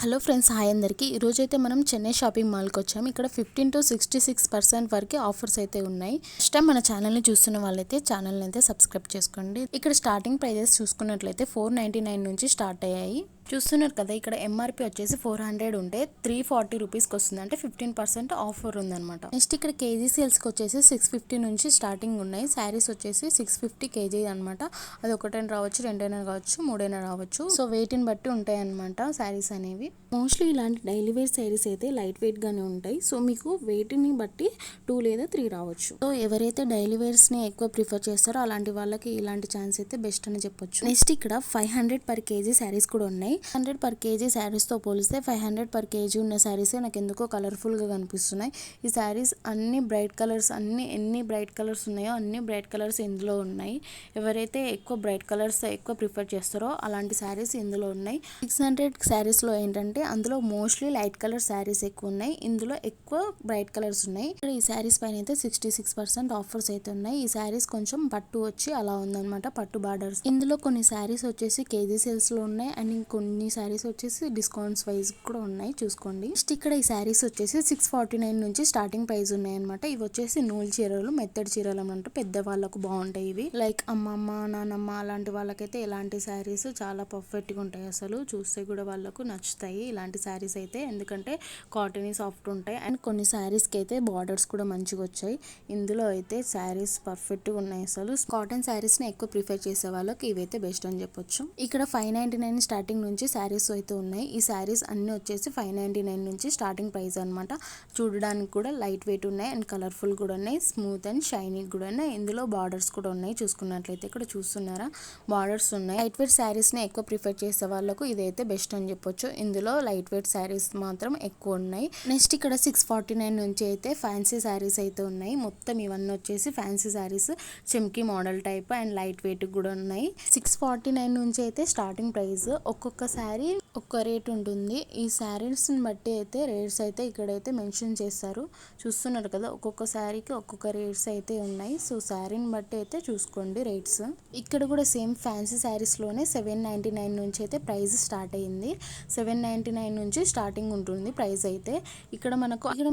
Hello friends, hi అందరికీ. ఈరోజైతే మనం చెన్నై షాపింగ్ మాల్కి వచ్చాము. ఇక్కడ 15 to 66% వరకు ఆఫర్స్ అయితే ఉన్నాయి. ఫస్ట్ టైం మన ఛానల్ని చూస్తున్న వాళ్ళైతే ఛానల్ని అయితే సబ్స్క్రైబ్ చేసుకోండి. ఇక్కడ స్టార్టింగ్ ప్రైజెస్ చూసుకున్నట్లయితే 499 నుంచి స్టార్ట్ అయ్యాయి. చూస్తున్నారు కదా, ఇక్కడ ఎంఆర్పి వచ్చేసి 400 ఉంటే 340 రూపీస్కి వస్తుంది. అంటే 15% ఆఫర్ ఉందన్నమాట. నెక్స్ట్ ఇక్కడ కేజీ సేల్స్కి వచ్చేసి 650 నుంచి స్టార్టింగ్ ఉన్నాయి. శారీస్ వచ్చేసి 650 కేజీ అనమాట. అది ఒకటైనా రావచ్చు, రెండైనా కావచ్చు, మూడైనా రావచ్చు. సో వెయిట్ని బట్టి ఉంటాయి అనమాట శారీస్ అనేవి. మోస్ట్లీ ఇలాంటి డైలీ వేర్ శారీస్ అయితే లైట్ వెయిట్ గానే ఉంటాయి. సో మీకు వెయిట్ని బట్టి 2 లేదా 3 రావచ్చు. సో ఎవరైతే డైలీ వేర్స్ ని ఎక్కువ ప్రిఫర్ చేస్తారో అలాంటి వాళ్ళకి ఇలాంటి ఛాన్స్ అయితే బెస్ట్ అని చెప్పొచ్చు. నెక్స్ట్ ఇక్కడ 500 పర్ కేజీ శారీస్ కూడా ఉన్నాయి. 100 పర్ కేజీ శారీస్ తో పోలిస్తే 500 పర్ కేజీ ఉన్న శారీసే నాకు ఎందుకో కలర్ఫుల్ గా కనిపిస్తున్నాయి. ఈ శారీస్ అన్ని బ్రైట్ కలర్స్, ఎన్ని బ్రైట్ కలర్స్ ఉన్నాయో అన్ని బ్రైట్ కలర్స్ ఇందులో ఉన్నాయి. ఎవరైతే ఎక్కువ బ్రైట్ కలర్స్ ఎక్కువ ప్రిఫర్ చేస్తారో అలాంటి శారీస్ ఇందులో ఉన్నాయి. 600 శారీస్ లో ఏంటంటే అందులో మోస్ట్లీ లైట్ కలర్ శారీస్ ఎక్కువ ఉన్నాయి. ఇందులో ఎక్కువ బ్రైట్ కలర్స్ ఉన్నాయి. ఇక్కడ ఈ శారీస్ పైన అయితే 66% ఆఫర్స్ అయితే ఉన్నాయి. ఈ శారీస్ కొంచెం పట్టు వచ్చి అలా ఉందన్నమాట, పట్టు బార్డర్స్. ఇందులో కొన్ని శారీస్ వచ్చేసి కేజీ సేల్స్ లో ఉన్నాయి అండ్ ఇంకొన్ని శారీస్ వచ్చేసి డిస్కౌంట్స్ వైజ్ కూడా ఉన్నాయి, చూసుకోండి. నెక్స్ట్ ఇక్కడ ఈ శారీస్ వచ్చేసి 649 నుంచి స్టార్టింగ్ ప్రైస్ ఉన్నాయి అనమాట. ఇవి వచ్చేసి నూలు చీరలు, మెత్తడి చీరలు అన్నమాట. పెద్ద వాళ్ళకు బాగుంటాయి ఇవి. లైక్ అమ్మమ్మ, నానమ్మ అలాంటి వాళ్ళకైతే ఇలాంటి శారీస్ చాలా పర్ఫెక్ట్ గా ఉంటాయి. అసలు చూస్తే కూడా వాళ్ళకు నచ్చుతాయి ఇలాంటి శారీస్ అయితే. ఎందుకంటే కాటన్ సాఫ్ట్ ఉంటాయి అండ్ కొన్ని శారీస్ కి అయితే బార్డర్స్ కూడా మంచిగా వచ్చాయి. ఇందులో అయితే శారీస్ పర్ఫెక్ట్ గా ఉన్నాయి. అసలు కాటన్ శారీస్ ని ఎక్కువ ప్రిఫర్ చేసే వాళ్ళకి ఇవైతే బెస్ట్ అని చెప్పొచ్చు. ఇక్కడ 599 స్టార్టింగ్ నుంచి శారీస్ అయితే ఉన్నాయి. ఈ శారీస్ అన్ని వచ్చేసి 599 నుంచి స్టార్టింగ్ ప్రైస్ అనమాట. చూడడానికి కూడా లైట్ వెయిట్ ఉన్నాయి అండ్ కలర్ఫుల్ కూడా ఉన్నాయి, స్మూత్ అండ్ షైనీ కూడా ఉన్నాయి. ఇందులో బార్డర్స్ కూడా ఉన్నాయి. చూసుకున్నట్లయితే ఇక్కడ చూస్తున్నారా, బార్డర్స్ ఉన్నాయి. లైట్ వెయిట్ శారీస్ ని ఎక్కువ ప్రిఫర్ చేసే వాళ్ళకు ఇదైతే బెస్ట్ అని చెప్పొచ్చు. ఇందులో లైట్ వెయిట్ శారీస్ మాత్రం ఎక్కువ ఉన్నాయి. నెక్స్ట్ ఇక్కడ 649 నుంచి అయితే ఫ్యాన్సీ శారీస్ అయితే ఉన్నాయి. మొత్తం ఇవన్నీ వచ్చేసి ఫ్యాన్సీ శారీస్, చెమ్కి model type and lightweight కూడా ఉన్నాయి. 649 నుంచి అయితే స్టార్టింగ్ ప్రైస్. ఒక్కొక్క శారీ ఒక్క రేట్ ఉంటుంది. ఈ శారీస్ ని బట్టి అయితే రేట్స్ అయితే ఇక్కడైతే మెన్షన్ చేస్తారు. చూస్తున్నారు కదా, ఒక్కొక్క శారీకి ఒక్కొక్క రేట్స్ అయితే ఉన్నాయి. సో శారీని బట్టి అయితే చూసుకోండి రేట్స్. ఇక్కడ కూడా సేమ్ ఫ్యాన్సీ శారీస్ లోనే 799 నుంచి అయితే ప్రైస్ స్టార్ట్ అయ్యింది. 799 నుంచి స్టార్టింగ్ ఉంటుంది ప్రైస్ అయితే. ఇక్కడ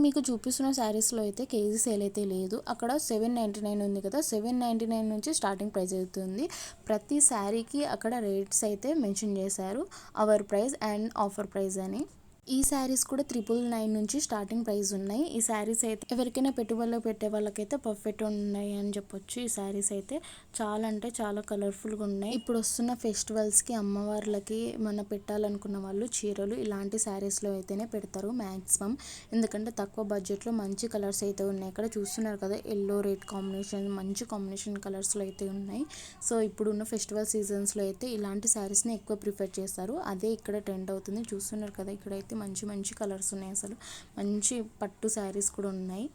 మీకు చూపిస్తున్న శారీస్ లో అయితే కేజీ సేల్ అయితే లేదు. అక్కడ 799 ఉంది కదా, 799 నుంచి స్టార్టింగ్ ప్రైస్ అవుతుంది. ప్రతి శారీకి అక్కడ రేట్స్ అయితే మెన్షన్ చేశారు, our price and offer price అని. ఈ శారీస్ కూడా 999 నుంచి స్టార్టింగ్ ప్రైస్ ఉన్నాయి. ఈ శారీస్ అయితే ఎవరికైనా పెట్టుబడులు పెట్టే వాళ్ళకైతే పర్ఫెక్ట్ ఉన్నాయి అని చెప్పొచ్చు. ఈ శారీస్ అయితే చాలా అంటే చాలా కలర్ఫుల్ గా ఉన్నాయి. ఇప్పుడు వస్తున్న ఫెస్టివల్స్ కి అమ్మవార్లకి మన పెట్టాలనుకున్న వాళ్ళు చీరలు ఇలాంటి శారీస్ లో అయితేనే పెడతారు మాక్సిమం. ఎందుకంటే తక్కువ బడ్జెట్ లో మంచి కలర్స్ అయితే ఉన్నాయి. ఇక్కడ చూస్తున్నారు కదా, ఎల్లో రెడ్ కాంబినేషన్, మంచి కాంబినేషన్ కలర్స్ లో అయితే ఉన్నాయి. సో ఇప్పుడున్న ఫెస్టివల్ సీజన్స్ లో అయితే ఇలాంటి శారీస్ ని ఎక్కువ ప్రిఫర్ చేస్తారు. అదే ఇక్కడ ట్రెండ్ అవుతుంది. చూస్తున్నారు కదా, ఇక్కడైతే మంచి మంచి కలర్స్ ఉన్నాయి. అసలు మంచి పట్టు శారీస్ కూడా ఉన్నాయి.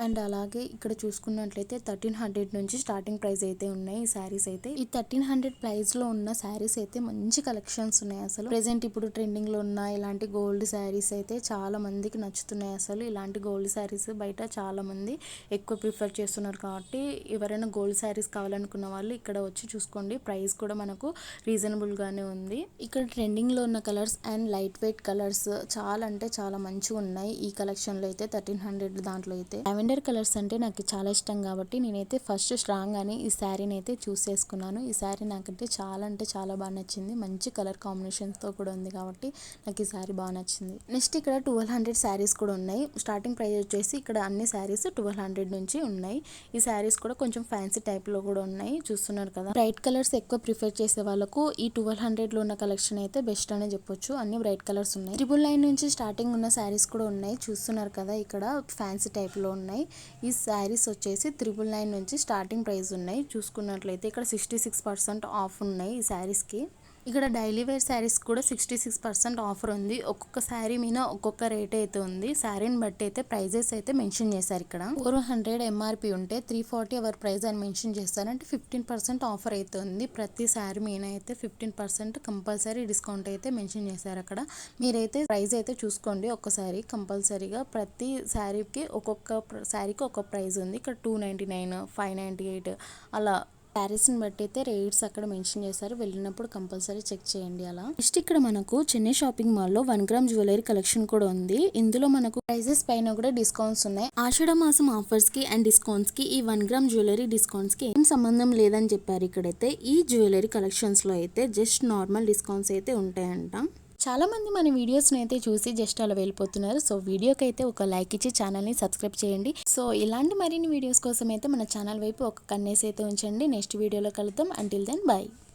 అండ్ అలాగే ఇక్కడ చూసుకున్నట్లయితే 1300 నుంచి స్టార్టింగ్ ప్రైస్ అయితే ఉన్నాయి ఈ శారీస్ అయితే. ఈ 1300 ప్రైస్ లో ఉన్న శారీస్ అయితే మంచి కలెక్షన్స్ ఉన్నాయి. అసలు ప్రెసెంట్ ఇప్పుడు ట్రెండింగ్ లో ఉన్న ఇలాంటి గోల్డ్ శారీస్ అయితే చాలా మందికి నచ్చుతున్నాయి. అసలు ఇలాంటి గోల్డ్ శారీస్ బయట చాలా మంది ఎక్కువ ప్రిఫర్ చేస్తున్నారు. కాబట్టి ఎవరైనా గోల్డ్ శారీస్ కావాలనుకున్న వాళ్ళు ఇక్కడ వచ్చి చూసుకోండి. ప్రైస్ కూడా మనకు రీజనబుల్ గానే ఉంది. ఇక్కడ ట్రెండింగ్ లో ఉన్న colours and light weight colours చాలా అంటే చాలా మంచిగా ఉన్నాయి. ఈ కలెక్షన్ లో అయితే 1300 దాంట్లో అయితే లావెండర్ కలర్స్ అంటే నాకు చాలా ఇష్టం కాబట్టి నేనైతే ఫస్ట్ స్ట్రాంగ్ అని ఈ శారీని అయితే చూస్ చేసుకున్నాను. ఈ శారీ నాకంటే చాలా అంటే చాలా బాగా నచ్చింది. మంచి కలర్ కాంబినేషన్స్ తో కూడా ఉంది కాబట్టి నాకు ఈ శారీ బాగా నచ్చింది. నెక్స్ట్ ఇక్కడ 1200 శారీస్ కూడా ఉన్నాయి. స్టార్టింగ్ ప్రైస్ వచ్చేసి ఇక్కడ అన్ని శారీస్ 1200 నుంచి ఉన్నాయి. ఈ శారీస్ కూడా కొంచెం ఫ్యాన్సీ టైప్ లో కూడా ఉన్నాయి. చూస్తున్నారు కదా, బ్రైట్ కలర్స్ ఎక్కువ ప్రిఫర్ చేసే వాళ్ళకు ఈ 1200 లో ఉన్న కలెక్షన్ అయితే బెస్ట్ అనే చెప్పొచ్చు. అన్ని బ్రైట్ కలర్స్ ఉన్నాయి. 999 నుంచి స్టార్టింగ్ ఉన్న శారీస్ కూడా ఉన్నాయి. చూస్తున్నారు కదా, ఇక్కడ ఫ్యాన్సీ టైప్ లో ఉన్నాయి. ఈ శారీస్ వచ్చేసి 999 నుంచి స్టార్టింగ్ ప్రైస్ ఉన్నాయి. చూసుకున్నట్లయితే ఇక్కడ 66% ఆఫ్ ఉన్నాయి ఈ శారీస్ కి. ఇక్కడ డైలీ వేర్ శారీస్ కూడా 66% ఆఫర్ ఉంది. ఒక్కొక్క శారీ మీద ఒక్కొక్క రేట్ అయితే ఉంది. శారీని బట్టి అయితే ప్రైజెస్ అయితే మెన్షన్ చేశారు. ఇక్కడ 400 ఎంఆర్పి ఉంటే 340 అవర్ ప్రైస్ అని మెన్షన్ చేస్తారు. అంటే 15% ఆఫర్ అయితే ఉంది. ప్రతి శారీ మీద అయితే 15% కంపల్సరీ డిస్కౌంట్ అయితే మెన్షన్ చేశారు. అక్కడ మీరైతే ప్రైస్ అయితే చూసుకోండి ఒక్కసారి కంపల్సరీగా. ప్రతి శారీకి ఒక్కొక్క శారీకి ఒక్కొక్క ప్రైస్ ఉంది. ఇక్కడ 299, 598 అలా ప్యారిస్ ని బట్టి అయితే రేట్స్ అక్కడ మెన్షన్ చేశారు, వెళ్ళినప్పుడు కంపల్సరీ చెక్ చేయండి. అలా నెక్స్ట్ ఇక్కడ మనకు చెన్నై షాపింగ్ మాల్ లో 1 గ్రామ్ జ్యువెలరీ కలెక్షన్ కూడా ఉంది. ఇందులో మనకు ప్రైజెస్ పైన కూడా డిస్కౌంట్స్ ఉన్నాయి. ఆషాఢ మాసం ఆఫర్స్ కి అండ్ డిస్కౌంట్స్ కి ఈ 1 గ్రామ్ జ్యువెలరీ డిస్కౌంట్స్ కి ఏం సంబంధం లేదని చెప్పారు. ఇక్కడైతే ఈ జ్యువెలరీ కలెక్షన్స్ లో అయితే జస్ట్ నార్మల్ డిస్కౌంట్స్ అయితే ఉంటాయంట. చాలా మంది మన వీడియోస్ని అయితే చూసి జస్ట్ అలా వెళ్ళిపోతున్నారు. సో వీడియోకి అయితే ఒక లైక్ ఇచ్చి ఛానల్ని సబ్స్క్రైబ్ చేయండి. సో ఇలాంటి మరిన్ని వీడియోస్ కోసం అయితే మన ఛానల్ వైపు ఒక కన్నేసి అయితే ఉంచండి. నెక్స్ట్ వీడియోలో కలుద్దాం. Until then bye.